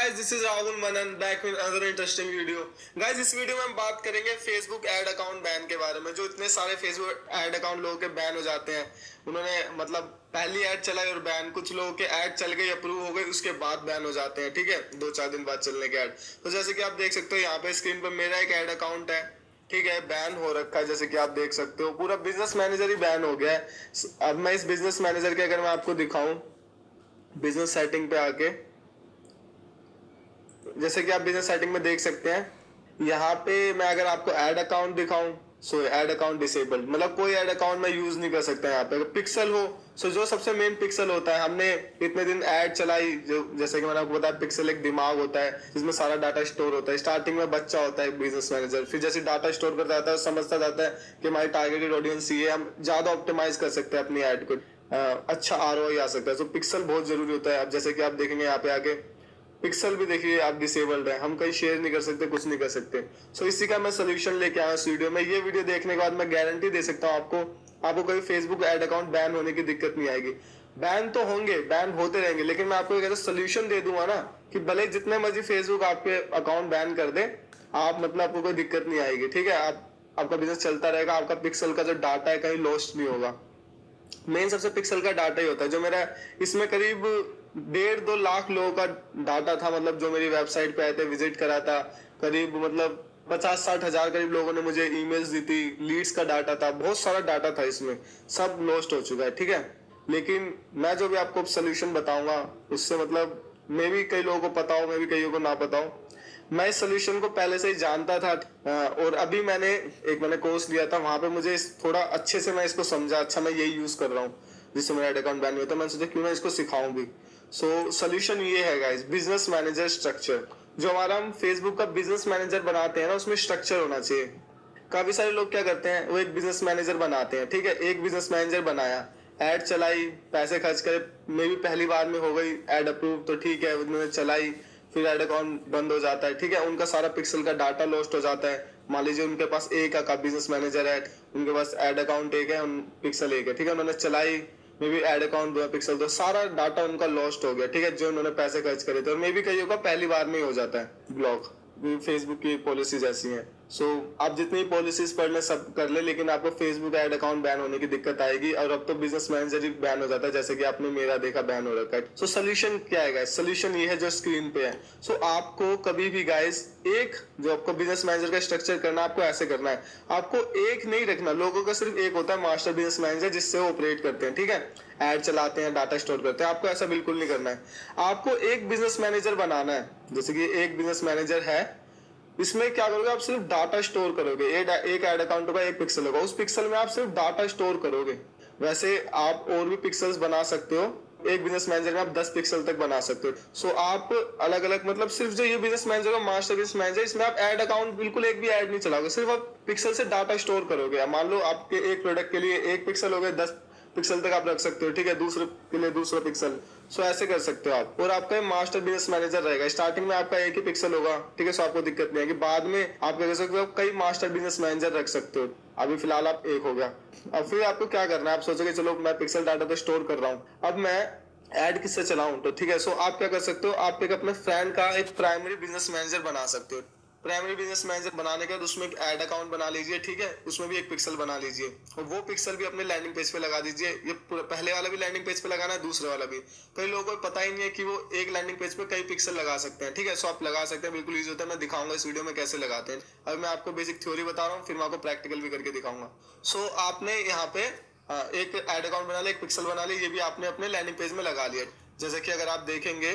guys, this is Rahul Manan back with another interesting video. Guys, इस video में हम बात करेंगे फेसबुक एड अकाउंट बैन के बारे में। जो इतने सारे फेसबुक एड अकाउंट लोगों के बैन हो जाते हैं, उन्होंने मतलब पहली ऐड चलाई और बैन, कुछ लोगों के ऐड चल गई, अप्रूव हो गई, उसके बाद बैन हो जाते हैं। ठीक है, 2-4 दिन बाद चलने के ऐड। तो जैसे कि आप देख सकते हो यहाँ पे स्क्रीन पर मेरा एक ऐड अकाउंट है, ठीक है, बैन हो रखा है। जैसे कि आप देख सकते हो पूरा बिजनेस मैनेजर ही बैन हो गया है। अब मैं इस बिजनेस मैनेजर के अगर मैं आपको दिखाऊं बिजनेस सेटिंग पे आके, जैसे कि आप बिजनेस सेटिंग में देख सकते हैं, यहाँ पे मैं अगर आपको ऐड अकाउंट दिखाऊं, सो ऐड अकाउंट डिसेबल्ड, मतलब कोई ऐड अकाउंट मैं यूज नहीं कर सकता। यहाँ पे अगर पिक्सल हो, सो जो सबसे मेन पिक्सल होता है, हमने इतने दिन ऐड चलाई, जो जैसे कि मैंने आपको बताया, पिक्सल एक दिमाग होता है जिसमें सारा डाटा स्टोर होता है। स्टार्टिंग में बच्चा होता है बिजनेस मैनेजर, फिर जैसे डाटा स्टोर करता जाता है, समझता जाता है कि हमारी टारगेटेड ऑडियंस ये है, हम ज्यादा ऑप्टिमाइज कर सकते हैं अपनी ऐड को, अच्छा ROI आ सकता है। तो पिक्सल बहुत जरूरी होता है। अब जैसे कि आप देखेंगे यहाँ पे आगे पिक्सल भी देखिए आप डिसेबल्ड है, हम कहीं शेयर नहीं कर सकते, कुछ नहीं कर सकते। सो इसी का मैं सोल्यूशन लेके आया इस वीडियो में। ये वीडियो देखने के बाद मैं गारंटी दे सकता हूँ आपको कभी फेसबुक एड अकाउंट बैन होने की दिक्कत नहीं आएगी। बैन तो होंगे, बैन होते रहेंगे, लेकिन मैं आपको एक ऐसा सोल्यूशन दे दूंगा ना कि भले जितने मर्जी फेसबुक आपके अकाउंट बैन कर दे, आप मतलब आपको कोई दिक्कत नहीं आएगी। ठीक है, आपका बिजनेस चलता रहेगा, आपका पिक्सल का जो डाटा है कहीं लॉस्ट नहीं होगा। मेन सबसे पिक्सल का डाटा ही होता है। जो मेरा इसमें करीब 1.5-2 लाख लोगों का डाटा था, मतलब जो मेरी वेबसाइट पे आए थे, विजिट करा था, करीब मतलब 50-60 हजार करीब लोगों ने मुझे ईमेल्स दी थी, लीड्स का डाटा था, बहुत सारा डाटा था, इसमें सब लॉस्ट हो चुका है। ठीक है, लेकिन मैं जो भी आपको सोल्यूशन बताऊंगा उससे मतलब मे भी कई लोगों को पता हो, मे भी कईयों को ना पता हो। मैं इस सोल्यूशन को पहले से ही जानता था, और अभी मैंने कोर्स लिया था, वहां पे मुझे थोड़ा अच्छे से मैं इसको समझा। अच्छा, मैं यही यूज कर रहा हूँ जिससे मेरा एड अकाउंट बैन हुआ था। मैंने सोचा क्यों ना इसको सिखाऊं भी। सो सोल्यूशन ये है गाइस, बिजनेस मैनेजर स्ट्रक्चर। जो हमारा हम फेसबुक का बिजनेस मैनेजर बनाते हैं ना, उसमें स्ट्रक्चर होना चाहिए। काफी सारे लोग क्या करते हैं, वो एक बिजनेस मैनेजर बनाते हैं। ठीक है, एक बिजनेस मैनेजर बनाया, एड चलाई, पैसे खर्च करे, मे भी पहली बार में हो गई एड अप्रूव, तो ठीक है, उन्होंने चलाई, फिर एड अकाउंट बंद हो जाता है। ठीक है, उनका सारा पिक्सल का डाटा लॉस्ट हो जाता है। मान लीजिए उनके पास एक का बिजनेस मैनेजर है, उनके पास एड अकाउंट एक है, पिक्सल एक है। ठीक है, उन्होंने चलाई, maybe add account 2 pixel 2, सारा डाटा उनका लॉस्ट हो गया। ठीक है, जो उन्होंने पैसे खर्च करे थे, और मे बी कईयों का पहली बार में ही हो जाता है ब्लॉक। फेसबुक की पॉलिसीज ऐसी हैं। सो आप जितनी पॉलिसीज पढ़ ले सब कर ले, लेकिन आपको फेसबुक एड अकाउंट बैन होने की दिक्कत आएगी। और अब तो बिजनेस मैनेजर ही बैन हो जाता है, जैसे कि आपने मेरा देखा बैन हो रखा है। सो सोल्यूशन क्या है गाइस? सोल्यूशन ये है जो स्क्रीन पे है। सो आपको कभी भी गाइस एक जो आपको बिजनेस मैनेजर का स्ट्रक्चर करना है, आपको ऐसे करना है। आपको एक नहीं रखना, लोगों का सिर्फ एक होता है मास्टर बिजनेस मैनेजर, जिससे वो ऑपरेट करते हैं। ठीक है, एड चलाते हैं, डाटा स्टोर करते हैं। आपको ऐसा बिल्कुल नहीं करना है। आपको एक बिजनेस मैनेजर बनाना है। जैसे कि एक बिजनेस मैनेजर है, इसमें क्या करोगे, आप सिर्फ डाटा स्टोर करोगे। एक एड अकाउंट होगा, एक पिक्सल होगा, उस पिक्सल में आप सिर्फ डाटा स्टोर करोगे। वैसे आप और भी पिक्सल्स बना सकते हो, एक बिजनेस मैनेजर में आप 10 पिक्सल तक बना सकते हो। सो आप अलग अलग, मतलब सिर्फ जो ये बिजनेस मैनेजर का मास्टर बिजनेस मैनेजर, इसमें आप एड अकाउंट बिल्कुल एक भी ऐड नहीं चलाओगे, सिर्फ आप पिक्सल से डाटा स्टोर करोगे। मान लो आपके एक प्रोडक्ट के लिए एक पिक्सल हो गए, 10 पिक्सल तक आप रख सकते हो। ठीक है, दूसरे के लिए दूसरा पिक्सल। सो ऐसे कर सकते हो आप। और आपका मास्टर बिजनेस मैनेजर रहेगा। स्टार्टिंग में आपका एक ही पिक्सल होगा, ठीक है, सो आपको दिक्कत नहीं आएगी। बाद में आप क्या कर सकते हो, कई मास्टर बिजनेस मैनेजर रख सकते हो। अभी फिलहाल आप एक हो गया। अब फिर आपको क्या करना है, आप सोचोगे चलो मैं पिक्सल डाटा तो स्टोर कर रहा हूँ, अब मैं ऐड किससे चलाऊं? तो ठीक है, सो आप क्या कर सकते हो, आप एक अपने फ्रेंड का एक प्राइमरी बिजनेस मैनेजर बना सकते हो। प्राइमरी बिजनेस मैनेजर बनाने के बाद उसमें एक ऐड अकाउंट बना लीजिए। ठीक है, उसमें भी एक पिक्सल बना लीजिए, और वो पिक्सल भी अपने लैंडिंग पेज पे लगा दीजिए। ये पहले वाला भी लैंडिंग पेज पे लगाना है, दूसरे वाला भी। कई लोगों को पता ही नहीं है कि वो एक लैंडिंग पेज पे कई पिक्सल लगा सकते हैं। ठीक है, सो आप लगा सकते हैं, बिल्कुल ईजी होता है। मैं दिखाऊंगा इस वीडियो में कैसे लगाते हैं। अब मैं आपको बेसिक थ्योरी बता रहा हूँ, फिर मैं आपको प्रैक्टिकल भी करके दिखाऊंगा। सो आपने यहाँ पे एक एड अकाउंट बना लिया, एक पिक्सल बना लिया, ये भी आपने अपने लैंडिंग पेज में लगा लिया। जैसे कि अगर आप देखेंगे,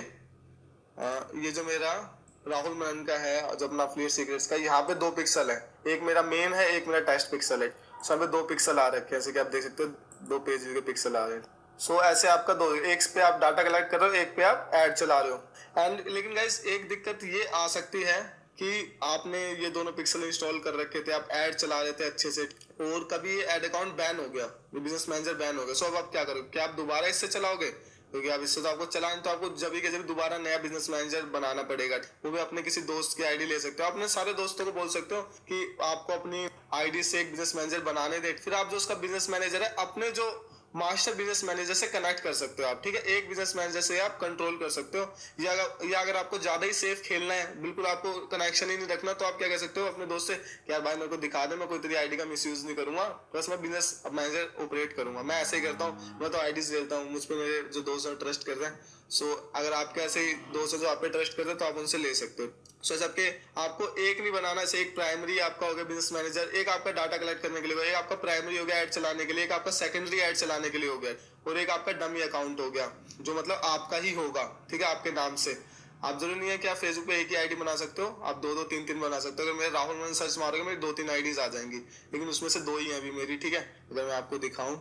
ये जो मेरा राहुल मनन का है, जो अपना अफिलिएट सीक्रेट्स का, यहाँ पे 2 पिक्सल है। एक मेरा मेन है, एक मेरा टेस्ट पिक्सल है। सो यहाँ पे 2 पिक्सल आ रखे हैं, जैसे कि आप देख सकते हो 2 पेज के पिक्सल आ रहे हैं। सो ऐसे आपका एक पे आप डाटा कलेक्ट कर रहे हो, एक पे आप ऐड चला रहे हो। एंड लेकिन गाइस एक दिक्कत ये आ सकती है कि आपने ये दोनों पिक्सल इंस्टॉल कर रखे थे, आप ऐड चला रहे थे अच्छे से, और कभी ये ऐड अकाउंट बैन हो गया, बिजनेस मैनेजर बैन हो गया। सो अब आप क्या करोगे, क्या आप दोबारा इससे चलाओगे? क्योंकि आप इससे तो आपको चलाएं, तो आपको जब के जब दोबारा नया बिजनेस मैनेजर बनाना पड़ेगा। वो भी अपने किसी दोस्त की आईडी ले सकते हो, अपने सारे दोस्तों को बोल सकते हो कि आपको अपनी आईडी से एक बिजनेस मैनेजर बनाने दे। फिर आप जो उसका बिजनेस मैनेजर है, अपने जो मास्टर बिजनेस मैनेजर से कनेक्ट कर सकते हो आप, ठीक है। एक बिजनेस मैनेजर से आप कंट्रोल कर सकते हो, या अगर आपको ज्यादा ही सेफ खेलना है, बिल्कुल आपको कनेक्शन ही नहीं रखना, तो आप क्या कर सकते हो अपने दोस्त से कि यार भाई मेरे को दिखा दे, मैं कोई तेरी आईडी का मिसयूज नहीं करूंगा, बस मैं बिजनेस मैनेजर ऑपरेट करूंगा। मैं ऐसे ही करता हूँ, मैं तो आईडीज लेता हूँ, मुझ पर मेरे जो दोस्त हैं ट्रस्ट करते हैं। सो अगर आपके ऐसे ही दोस्त है जो आप पे ट्रस्ट करते हैं तो आप उनसे ले सकते हो। सो सबके आपको एक नहीं बनाना, जैसे एक प्राइमरी आपका हो गया बिजनेस मैनेजर, एक आपका डाटा कलेक्ट करने के लिए, एक आपका प्राइमरी हो गया ऐड चलाने के लिए, एक आपका सेकेंडरी ऐड चलाने के लिए हो गया, और एक आपका डमी अकाउंट हो गया जो मतलब आपका ही होगा, ठीक है, आपके नाम से। आप जरूरी नहीं है कि आप फेसबुक पे एक ही आईडी बना सकते हो, आप दो दो तीन तीन बना सकते हो। अगर मेरे राहुल मन सर्च मारोगे मेरी 2-3 आईडीज आ जाएंगी, लेकिन उसमें से 2 ही है अभी मेरी, ठीक है। अगर मैं आपको दिखाऊं,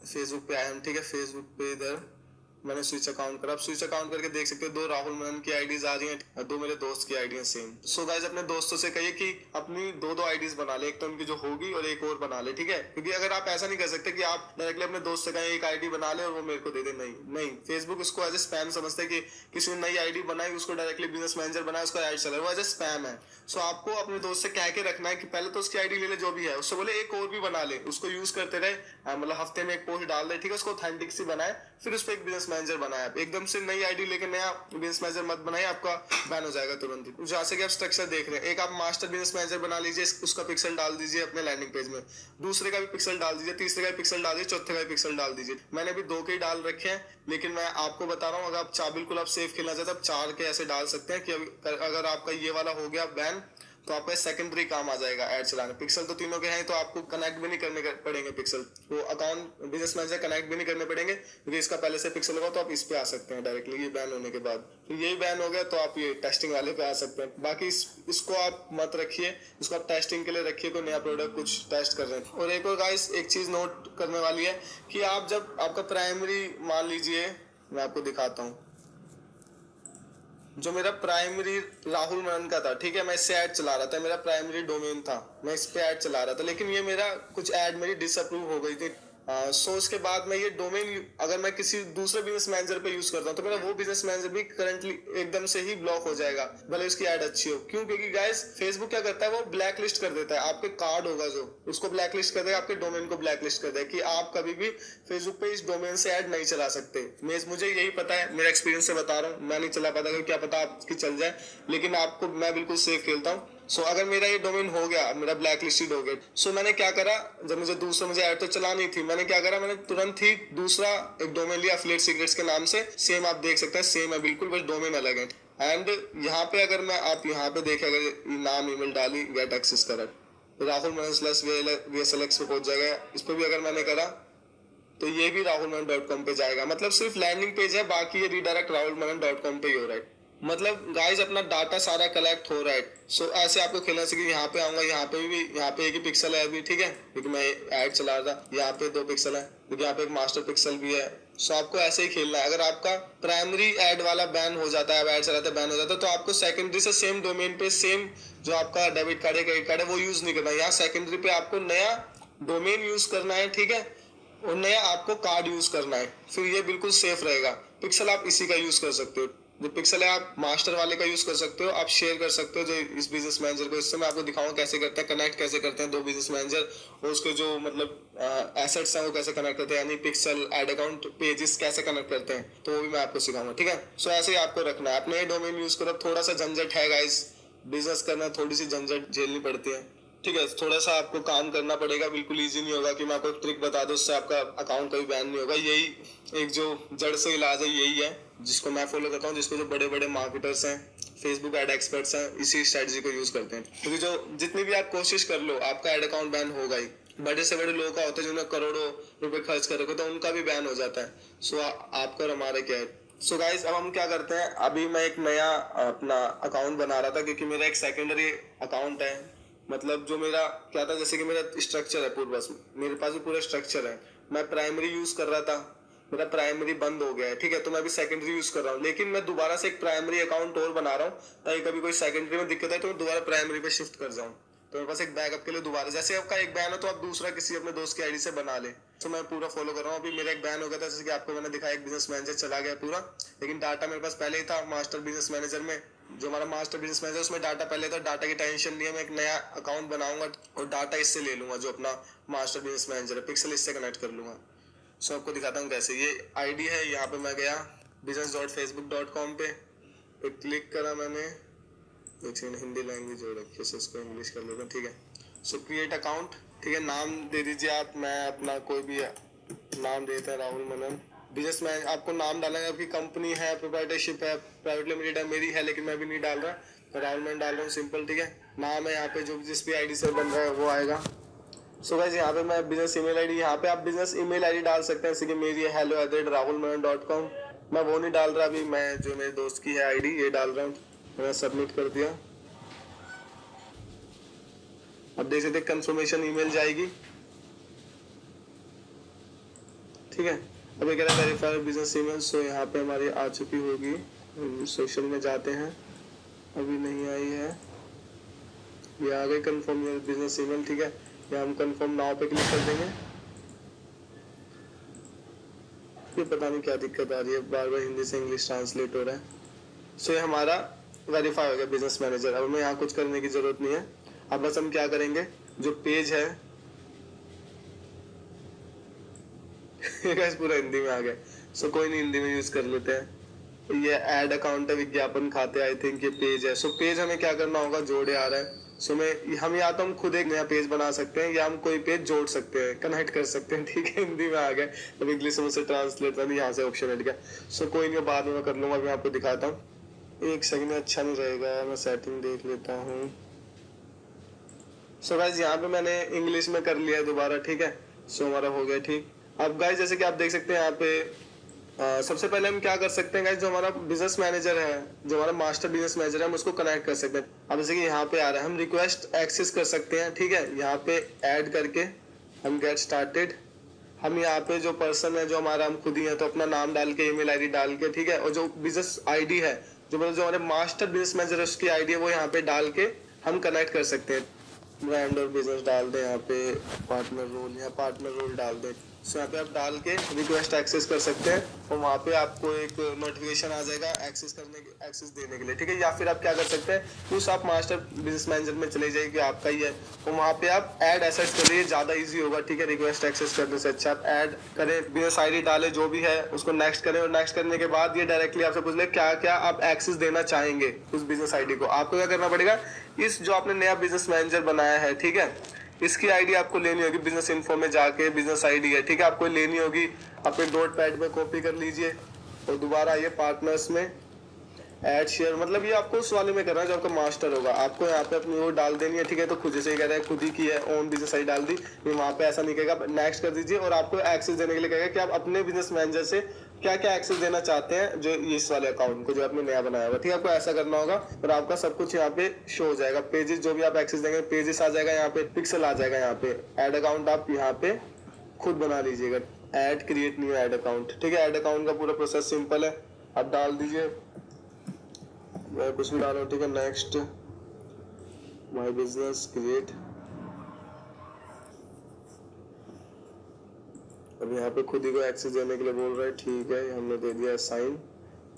फेसबुक पे आया हूं, ठीक है, फेसबुक पे इधर मैंने स्विच अकाउंट करा। आप स्विच अकाउंट करके देख सकते हो 2 राहुल मनन की आईडीज आ रही हैं, 2 मेरे दोस्त की आईडी है सेम। सो गाइस अपने दोस्तों से कहिए कि अपनी 2-2 आईडीज बना ले, एक तो उनकी जो होगी और एक और बना ले, ठीक है। क्योंकि अगर आप ऐसा नहीं कर सकते कि आप डायरेक्टली अपने दोस्त से कहें एक आईडी बना ले और वो मेरे को दे दे, नहीं, फेसबुक उसको एज ए स्पैम समझते हैं कि किसी ने नई आईडी बनाई, उसको डायरेक्टली बिजनेस मैनेजर बनाया, उसका ऐड चला, वो एज ए स्पैम है। सो आपको अपने दोस्त से कह के रखना है कि पहले तो उसकी आईडी ले ले जो भी है, उससे बोले एक और भी बना ले, उसको यूज करते रहे, मतलब हफ्ते में एक पोस्ट डाल दे, ठीक है, उसको ऑथेंटिक सी बनाए, फिर उस पर एक बिजनेस मैनेजर बनाए। एकदम से नई आईडी लेके नया बिजनेस मैनेजर मत बनाइए, आपका बैन हो जाएगा तुरंत ही। जैसे कि आप स्ट्रक्चर देख रहे हैं, एक आप मास्टर बिजनेस मैनेजर बना लीजिए, उसका पिक्सल डाल दीजिए अपने लैंडिंग पेज में, दूसरे का भी पिक्सल डाल दीजिए, तीसरे का भी पिक्सल डाल दीजिए, चौथे का भी पिक्सल डाल दीजिए। मैंने अभी 2 के ही डाल रखे हैं, लेकिन मैं आपको बता रहा हूँ अगर आप बिल्कुल आप सेफ खेलना चाहते हैं, आप 4 के ऐसे डाल सकते हैं कि अगर आपका ये वाला हो गया बैन तो आपका सेकेंडरी काम आ जाएगा ऐड चलाने। पिक्सल तो तीनों के हैं, तो आपको कनेक्ट भी नहीं करने पड़ेंगे पिक्सल, वो अकाउंट बिजनेस मैनेजर कनेक्ट भी नहीं करने पड़ेंगे, क्योंकि इसका पहले से पिक्सल होगा, तो आप इस पे आ सकते हैं डायरेक्टली ये बैन होने के बाद। तो यही बैन हो गया तो आप ये टेस्टिंग वाले पे आ सकते हैं। बाकी इसको आप मत रखिए, इसको आप टेस्टिंग के लिए रखिए, कोई नया प्रोडक्ट कुछ टेस्ट कर रहे हैं। और एक और गाइस एक चीज नोट करने वाली है कि आप जब आपका प्राइमरी मान लीजिए, मैं आपको दिखाता हूँ, जो मेरा प्राइमरी राहुल मनन का था, ठीक है, मैं इससे ऐड चला रहा था, मेरा प्राइमरी डोमेन था, मैं इस पे ऐड चला रहा था, लेकिन ये मेरा कुछ ऐड मेरी डिसअप्रूव हो गई थी। सो उसके बाद मैं ये डोमेन अगर मैं किसी दूसरे बिजनेस मैनेजर पे यूज करता हूँ तो मेरा वो बिजनेस मैनेजर भी करंटली एकदम से ही ब्लॉक हो जाएगा, भले उसकी ऐड अच्छी हो। क्यों? क्योंकि गाइस फेसबुक क्या करता है, वो ब्लैक लिस्ट कर देता है, आपके कार्ड होगा जो उसको ब्लैक लिस्ट कर देगा, आपके डोमेन को ब्लैक लिस्ट कर देगा कि आप कभी भी फेसबुक पे इस डोमेन से ऐड नहीं चला सकते। मुझे यही पता है, मेरा एक्सपीरियंस से बता रहा हूँ, मैं नहीं चला पाता, क्या पता आपकी चल जाए, लेकिन आपको मैं बिल्कुल सेफ खेलता हूँ। सो अगर मेरा ये डोमेन हो गया, मेरा ब्लैक लिस्टेड हो गया, सो मैंने क्या करा, जब मुझे ऐड तो चलानी थी, मैंने क्या करा, मैंने तुरंत ही दूसरा एक डोमेन लिया एफिलिएट सीक्रेट्स के नाम से। सेम आप देख सकते हैं, सेम है बिल्कुल, बस डोमेन अलग है। एंड यहाँ पे अगर मैं आप यहाँ पे देखें, अगर नाम ईमेल डाली, गेट एक्सेस करा, राहुल VSLX पे पहुंच जाएगा। इस पर भी अगर मैंने करा तो ये भी rahulmanan.com पे जाएगा, मतलब सिर्फ लैंडिंग पेज है, बाकी ये रिडायरेक्ट rahulmanan.com पे ही हो रहा है। मतलब गाइस अपना डाटा सारा कलेक्ट हो रहा है। सो ऐसे आपको खेलना चाहिए। यहाँ पे आऊंगा, यहाँ पे भी, यहाँ पे एक ही पिक्सल है अभी, ठीक है, क्योंकि मैं ऐड चला रहा था। यहाँ पे 2 पिक्सल है, क्योंकि यहाँ पे एक मास्टर पिक्सल भी है। सो आपको ऐसे ही खेलना है। अगर आपका प्राइमरी ऐड वाला बैन हो जाता है, ऐड चलाते बैन हो जाता है, तो आपको सेकेंडरी से सेम डोमेन पे सेम जो आपका डेबिट कार्ड है, क्रेडिट कार्ड है, वो यूज नहीं करना है। यहाँ सेकेंडरी पे आपको नया डोमेन यूज करना है, ठीक है, और नया आपको कार्ड यूज करना है, फिर ये बिल्कुल सेफ रहेगा। पिक्सल आप इसी का यूज कर सकते हो, जो पिक्सल है आप मास्टर वाले का यूज कर सकते हो, आप शेयर कर सकते हो जो इस बिजनेस मैनेजर को। इससे मैं आपको दिखाऊंगा कैसे करते हैं, कनेक्ट कैसे करते हैं 2 बिजनेस मैनेजर, और उसके जो मतलब एसेट्स हैं वो कैसे कनेक्ट करते हैं, यानी पिक्सल, एड अकाउंट, पेजेस कैसे कनेक्ट करते हैं, तो वो भी मैं आपको सिखाऊंगा, ठीक है। सो ऐसे ही आपको रखना है, अपने डोमेन यूज करो। थोड़ा सा झंझट है गाइस, बिजनेस करना थोड़ी सी झंझट झेलनी पड़ती है, ठीक है, थोड़ा सा आपको काम करना पड़ेगा, बिल्कुल इजी नहीं होगा कि मैं आपको ट्रिक बता दूं उससे आपका अकाउंट कभी बैन नहीं होगा। यही एक जो जड़ से इलाज है, यही है जिसको मैं फॉलो करता हूँ, जिसको जो बड़े बड़े मार्केटर्स हैं, फेसबुक एड एक्सपर्ट्स हैं, इसी स्ट्रेटजी को यूज करते हैं। क्योंकि जो जितनी भी आप कोशिश कर लो, आपका एड अकाउंट बैन होगा ही। बड़े से बड़े लोगों का होता है जिन्होंने करोड़ों रुपए खर्च कर रखे, तो उनका भी बैन हो जाता है। सो आपका और हमारा क्या है। सो गाइस अब हम क्या करते हैं, अभी मैं एक नया अपना अकाउंट बना रहा था, क्योंकि मेरा एक सेकेंडरी अकाउंट है। मतलब जो मेरा क्या था, जैसे कि मेरा स्ट्रक्चर है पूरा, मेरे पास भी पूरा स्ट्रक्चर है। मैं प्राइमरी यूज कर रहा था, मेरा प्राइमरी बंद हो गया है, ठीक है, तो मैं अभी सेकेंडरी यूज कर रहा हूँ, लेकिन मैं दोबारा से एक प्राइमरी अकाउंट और बना रहा हूँ, ताकि कभी कोई सेकेंडरी में दिक्कत है तो मैं दोबारा प्राइमरी पे शिफ्ट कर जाऊँ। तो मेरे पास एक बैकअप के लिए दोबारा, जैसे आपका एक बैन हो तो आप दूसरा किसी अपने दोस्त की आईडी से बना ले। तो मैं पूरा फॉलो कर रहा हूँ। अभी मेरा एक बैन हो गया था, जैसे कि आपको मैंने दिखाया, एक बिजनेस मैनेजर चला गया पूरा, लेकिन डाटा मेरे पास पहले ही था मास्टर बिजनेस मैनेजर में। जो हमारा मास्टर बिजनेस मैनेजर उसमें डाटा पहले था, डाटा की टेंशन नहीं है। मैं एक नया अकाउंट बनाऊंगा और डाटा इससे ले लूंगा, जो अपना मास्टर बिजनेस मैनेजर है, पिक्सल इससे कनेक्ट कर लूंगा। सो आपको दिखाता हूँ कैसे। ये आईडी है, यहाँ पे मैं गया business.facebook.com पे क्लिक करा मैंने। एक सेकंड, हिंदी लैंग्वेज हो रखी है सो इसको इंग्लिश कर लेता हूँ, ठीक है। सो क्रिएट अकाउंट, ठीक है, नाम दे दीजिए आप, मैं अपना कोई भी नाम देता है, राहुल मनन। बिजनेस में आपको नाम डालना है, आपकी कंपनी है, प्रोप्राइटरशिप है, प्राइवेट लिमिटेड है, मेरी है लेकिन मैं भी नहीं डाल रहा, तो राहुल मनन डाल रहा हूँ, सिंपल, ठीक है। नाम है यहाँ पे जो जिस भी आईडी से बन रहा है वो आएगा। सो गाइस यहाँ पे मैं बिजनेस ईमेल आईडी, यहाँ पे आप बिजनेस ईमेल आईडी डाल सकते हैं, जैसे कि मेरी है hello@rahulmanan.com। मैं वो नहीं डाल रहा अभी, मैं जो मेरे दोस्त की है आईडी ये डाल रहा हूँ। मैंने सबमिट कर दिया। अब देख सकते कंफर्मेशन ईमेल जाएगी, ठीक है। अब ये कह रहा है वेरीफाई बिजनेस ईमेल, सो यहाँ पे हमारी आ चुकी होगी। सोशल में जाते हैं, अभी नहीं आई है, ये आ गई कंफर्म बिजनेस ईमेल, ठीक है। या हम कंफर्म नाउ पे क्लिक कर देंगे। ये पता नहीं क्या दिक्कत आ रही है, बार बार हिंदी से इंग्लिश ट्रांसलेट हो रहा है। सो ये हमारा वेरीफाई हो गया बिजनेस मैनेजर। अब हमें यहाँ कुछ करने की जरूरत नहीं है। अब बस हम क्या करेंगे, जो पेज है पूरा हिंदी में आ गया। सो कोई नहीं, हिंदी में यूज कर लेते हैं। ये ऐड अकाउंट है, विज्ञापन खाते, आई थिंक ये पेज है। सो पेज हमें क्या करना होगा, जोड़े आ रहा है। सो हम या तो हम खुद एक नया पेज बना सकते हैं या हम कोई पेज जोड़ सकते हैं, कनेक्ट कर सकते हैं, ठीक है। हिंदी में आ गया, अब इंग्लिश में से ट्रांसलेट नहीं, यहाँ से ऑप्शन हट गया। सो कोई नहीं, बाद में मैं कर लूंगा, मैं आपको दिखाता हूँ। एक सेकंड में अच्छा नहीं रहेगा, मैं सेटिंग देख लेता हूँ। सो गाइज यहाँ पे मैंने इंग्लिश में कर लिया दोबारा, ठीक है। सो हमारा हो गया ठीक। अब गाइज जैसे कि आप देख सकते हैं यहाँ पे सबसे पहले हम क्या कर सकते हैं गाइज, जो हमारा बिजनेस मैनेजर है, जो हमारा मास्टर बिजनेस मैनेजर है, हम उसको कनेक्ट कर सकते हैं। अब जैसे कि यहाँ पे आ रहा है, हम रिक्वेस्ट एक्सेस कर सकते हैं, ठीक है। यहाँ पे ऐड करके हम गेट स्टार्टेड, हम यहाँ पे जो पर्सन है जो हमारा, हम खुद ही है, तो अपना नाम डाल के, ईमेल आईडी डाल के, ठीक है। और जो बिजनेस आईडी है, जो मतलब जो हमारे मास्टर बिजनेस मैनेजर है उसकी आईडी है, वो यहाँ पे डाल के हम कनेक्ट कर सकते हैं। ब्रांड और बिजनेस डाल दें, यहाँ पे पार्टनर रोल या पार्टनर रोल डाल दें। सो यहाँ पे आप डाल के रिक्वेस्ट एक्सेस कर सकते हैं और वहाँ पे आपको एक नोटिफिकेशन आ जाएगा एक्सेस देने के लिए, ठीक है। या फिर आप क्या कर सकते हैं, उस आप मास्टर बिजनेस मैनेजर में चले जाइए कि आपका ही है, तो वहाँ पे आप ऐड एसेट्स करिए, ज़्यादा इजी होगा, ठीक है। रिक्वेस्ट एक्सेस करने से अच्छा आप ऐड करें, बिजनेस आईडी डालें, जो भी है उसको नेक्स्ट करें, और नेक्स्ट करने के बाद ये डायरेक्टली आपसे पूछ ले क्या क्या आप एक्सेस देना चाहेंगे उस बिजनेस आईडी को। आपको क्या करना पड़ेगा, इस जो आपने नया बिजनेस मैनेजर बनाया है, ठीक है, इसकी आईडी आपको लेनी होगी। बिजनेस इन्फो में जाके बिजनेस आईडी है, ठीक है, आपको लेनी होगी। अपने नोट पैड में कॉपी कर लीजिए और दोबारा ये पार्टनर्स में ऐड शेयर, मतलब ये आपको उस वाले में करना है जो आपका मास्टर होगा। आपको यहाँ पे अपनी वो डाल देनी है, ठीक है। तो खुद से ही कह रहा है, खुद ही की है, ओन बिजनेस आईडी डाल दी, ये वहाँ पे ऐसा नहीं कहेगा, नेक्स्ट कर दीजिए। और आपको एक्सेस देने के लिए कहेगा कि आप अपने बिजनेस मैनेजर से क्या क्या एक्सेस देना चाहते हैं, जो इस वाले अकाउंट को जो आपने नया बनाया हुआ, ठीक है। आपको ऐसा करना होगा और आपका सब कुछ यहाँ पे शो हो जाएगा। पेजेस जो भी आप एक्सेस देंगे, पेजेस आ जाएगा, यहाँ पे पिक्सल आ जाएगा, यहाँ पे ऐड अकाउंट आप यहाँ पे खुद बना लीजिएगा। Add create new add account, ठीक है। ऐड अकाउंट का पूरा प्रोसेस सिंपल है, आप डाल दीजिए, मैं कुछ भी डाल रहा हूँ, ठीक है। नेक्स्ट माय बिजनेस क्रिएट, अब यहाँ पे खुद ही को एक्सेस देने के लिए बोल रहा है, ठीक है, हमने दे दिया साइन,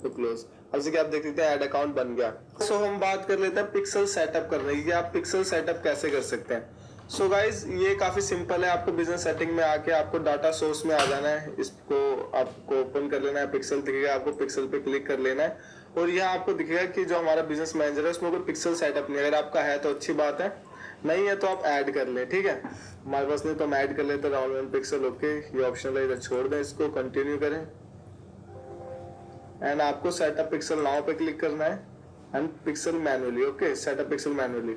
तो क्लोज। अब से क्या आप देख सकते हैं ऐड अकाउंट बन गया। सो हम बात कर लेते हैं पिक्सल सेटअप करने की, कि आप पिक्सल सेटअप कैसे कर सकते हैं। सो गाइज ये काफी सिंपल है, आपको बिजनेस सेटिंग में आके आपको डाटा सोर्स में आ जाना है, इसको आपको ओपन कर लेना है, पिक्सल दिखेगा, आपको पिक्सल पे क्लिक कर लेना है और यहाँ आपको दिखेगा कि जो हमारा बिजनेस मैनेजर है उसमें कोई पिक्सल सेटअप नहीं। अगर आपका है तो अच्छी बात है, नहीं है तो आप ऐड कर ले, ठीक है। हमारे पास नहीं तो हम ऐड कर लेते हैं राउंड 1 पिक्सल, ओके। ये ऑप्शन है, इधर छोड़ दें, इसको कंटिन्यू करें एंड आपको सेटअप पिक्सल नाउ पे क्लिक करना है and pixel manually, okay, setup pixel manually.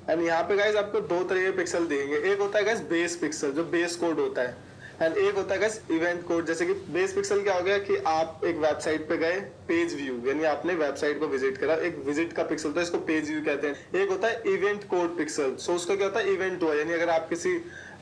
And यहाँ पे गाइस आपको दो तरह के पिक्सल देंगे, एक होता है गाइस बेस पिक्सल जो बेस कोड होता है, एंड एक होता है गाइस इवेंट कोड। जैसे कि बेस पिक्सल क्या हो गया कि आप एक वेबसाइट पे गए, पेज व्यू, यानी आपने वेबसाइट को विजिट करा, एक विजिट का पिक्सल था, इसको पेज व्यू कहते हैं। एक होता है इवेंट कोड पिक्सल, सो उसका क्या होता है, इवेंट हुआ, यानी अगर आप किसी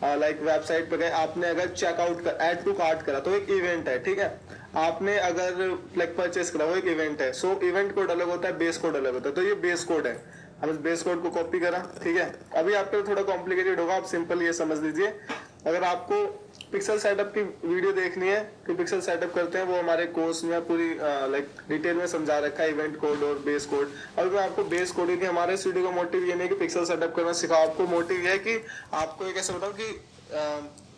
लाइक वेबसाइट पे गए, आपने अगर चेकआउट कर ऐड टू कार्ट करा तो एक इवेंट है, ठीक है। आपने अगर लाइक परचेस करा वो एक इवेंट है। सो इवेंट कोड अलग होता है, बेस कोड अलग होता है, तो ये बेस कोड है। हम इस बेस कोड को कॉपी करा, ठीक है। अभी आपके लिए थोड़ा कॉम्प्लिकेटेड होगा, आप सिंपल ये समझ लीजिए। अगर आपको पिक्सल सेटअप की वीडियो देखनी है कि पिक्सल सेटअप करते हैं, वो हमारे कोर्स में पूरी लाइक डिटेल में समझा रखा है, इवेंट कोड और बेस कोड। अभी मैं आपको बेस कोड की, हमारे इस वीडियो का मोटिव ये नहीं कि पिक्सल सेटअप करना सिखाओ, आपको मोटिव ये है कि आपको एक ऐसा बताऊं कि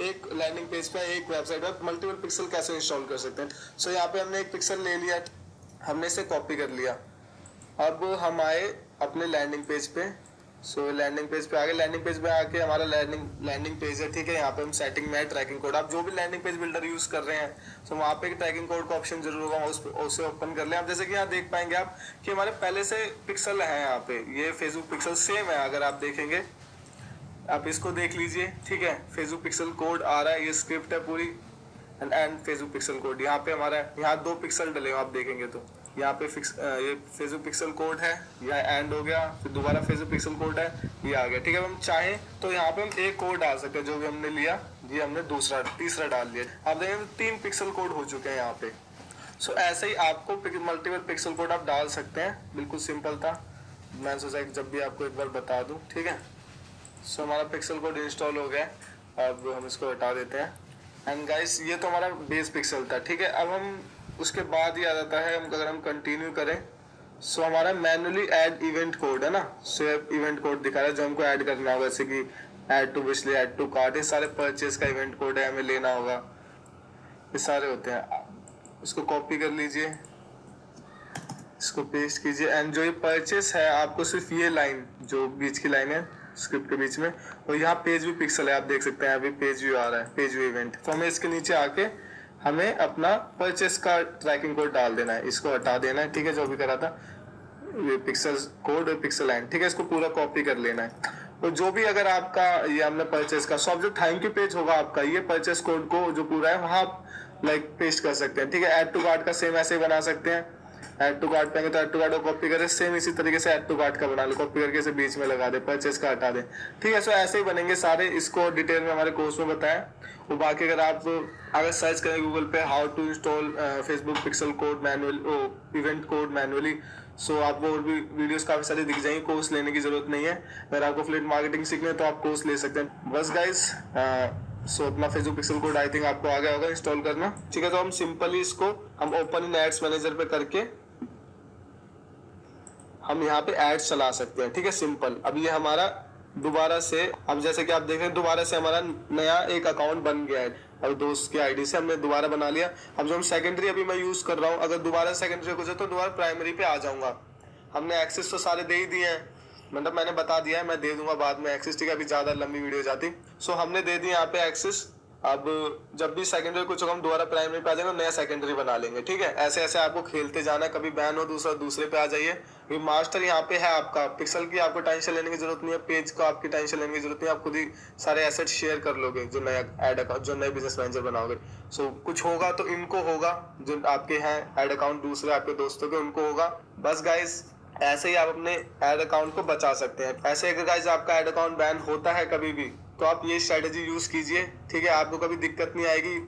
एक लैंडिंग पेज पे एक वेबसाइट पर मल्टीपल पिक्सल कैसे इंस्टॉल कर सकते हैं। सो यहाँ पे हमने एक पिक्सल ले लिया, हमने इसे कॉपी कर लिया। अब हम आए अपने लैंडिंग पेज पे। सो लैंडिंग पेज पे आगे, लैंडिंग पेज पे आके हमारा लैंडिंग पेज है, ठीक है। यहाँ पे हम सेटिंग में ट्रैकिंग कोड, आप जो भी लैंडिंग पेज बिल्डर यूज कर रहे हैं तो वहाँ पे एक ट्रैकिंग कोड का ऑप्शन जरूर होगा, उसे ओपन कर लें आप। जैसे कि यहाँ देख पाएंगे आप कि हमारे पहले से पिक्सल है, यहाँ पे ये फेसबुक पिक्सल सेम है। अगर आप देखेंगे, आप इसको देख लीजिए, ठीक है। फेसबुक पिक्सल कोड आ रहा है, ये स्क्रिप्ट है पूरी, एंड फेसबुक पिक्सल कोड यहाँ पे हमारा, यहाँ 2 पिक्सल डले हो आप देखेंगे तो यहाँ पे ये फेसबुक पिक्सल कोड है, यह एंड हो गया, फिर दोबारा फेसबुक पिक्सल कोड है, ये आ गया, ठीक है। हम चाहें तो यहाँ पे हम एक कोड डाल सकते हैं, जो भी हमने लिया, ये हमने तीसरा डाल लिया। आप देखेंगे तो 3 पिक्सल कोड हो चुके हैं यहाँ पे। सो ऐसे ही आपको मल्टीपल पिक्सल कोड आप डाल सकते हैं, बिल्कुल सिंपल था। मैं सोचा कि जब भी आपको एक बार बता दूं, ठीक है। सो हमारा पिक्सल कोड इंस्टॉल हो गया, अब हम इसको हटा देते हैं। एंड गाइस, ये तो हमारा बेस पिक्सल था, ठीक है। अब हम उसके बाद ही आ जाता है, अगर हम कंटिन्यू करें, सो हमारा मैनुअली ऐड इवेंट कोड है ना। सो इवेंट कोड दिखा रहा है जो हमको ऐड करना होगा, जैसे कि add to wish list, add to cart, ये सारे परचेज का इवेंट कोड है, हमें लेना होगा, ये सारे होते हैं। इसको कॉपी कर लीजिए, इसको पेस्ट कीजिए, एंड जो ये परचेस है, आपको सिर्फ ये लाइन, जो बीच की लाइन है स्क्रिप्ट के बीच में, और यहाँ पेज व्यू पिक्सल है, आप देख सकते हैं अभी पेज व्यू आ रहा है, पेज व्यू इवेंट। तो हमें इसके नीचे आके हमें अपना परचेस का ट्रैकिंग कोड डाल देना है, इसको हटा देना है, ठीक है। जो भी करा था, ये पिक्सल कोड और पिक्सल लाइन, ठीक है। इसको पूरा कॉपी कर लेना है। तो जो भी अगर आपका ये हमने परचेस का सब जो थैंक यू पेज होगा आपका, ये परचेस कोड को जो पूरा है वहाँ लाइक पेस्ट कर सकते हैं, ठीक है। ऐड टू कार्ट का सेम ऐसे ही बना सकते हैं। ऐड टू कार्ट पे तो ऐड टू कार्ट को कॉपी करें, सेम इसी तरीके से ऐड टू कार्ट का बना लो, कॉपी करके इसे बीच में लगा दे, परचेस का हटा दे, ठीक है। सो ऐसे ही बनेंगे सारे, इसको डिटेल में हमारे कोर्स में बताया। वो बाकी अगर आप सर्च करें गूगल पे how to install Facebook pixel code manual, event code manually, so आपको और भी वीडियोस काफी सारी दिख जाएंगी। कोर्स लेने की जरूरत नहीं है। अगर आपको एफिलिएट मार्केटिंग सीखनी है तो आप कोर्स ले सकते हैं। बस गाइस, सो अपना Facebook pixel code I think आपको आ गया होगा इंस्टॉल करना, ठीक है। तो हम सिंपली इसको हम ओपन इन एड्स मैनेजर पे करके हम यहाँ पे एड्स चला सकते हैं, ठीक है, सिंपल। अब ये हमारा दोबारा से, अब जैसे कि आप देख रहे हैं दोबारा से हमारा नया एक अकाउंट बन गया है। अब दोस्त की आईडी से हमने दोबारा बना लिया। अब जो हम सेकेंडरी अभी मैं यूज कर रहा हूँ, अगर दोबारा सेकेंडरी कुछ है तो दोबारा प्राइमरी पे आ जाऊंगा। हमने एक्सेस तो सारे दे ही दिए हैं, मतलब मैंने बता दिया है, मैं दे दूंगा बाद में एक्सेस, ठीक है। अभी ज्यादा लंबी वीडियो जाती, सो हमने दे दी यहाँ पे एक्सेस। अब जब भी सेकेंडरी कुछ होगा हम दोबारा प्राइमरी पे आ जाएंगे, नया सेकेंडरी बना लेंगे, ठीक है। ऐसे ऐसे आपको खेलते जाना है, कभी बैन हो दूसरे पे आ जाइए। ये मास्टर यहाँ पे है आपका, पिक्सल की आपको टेंशन लेने की जरूरत नहीं है, पेज को आपकी टेंशन लेने की जरूरत नहीं है। आप खुद ही सारे एसेट शेयर कर लोगे, जो नया एड अकाउंट, जो नए बिजनेस मैनेजर बनाओगे। सो कुछ होगा तो इनको होगा, जो आपके हैं एड अकाउंट दूसरे आपके दोस्तों के, उनको होगा। बस गाइस, ऐसे ही आप अपने एड अकाउंट को बचा सकते हैं। ऐसे अगर गाइस आपका एड अकाउंट बैन होता है कभी भी, तो आप ये स्ट्रेटेजी यूज कीजिए, ठीक है। आपको कभी दिक्कत नहीं आएगी।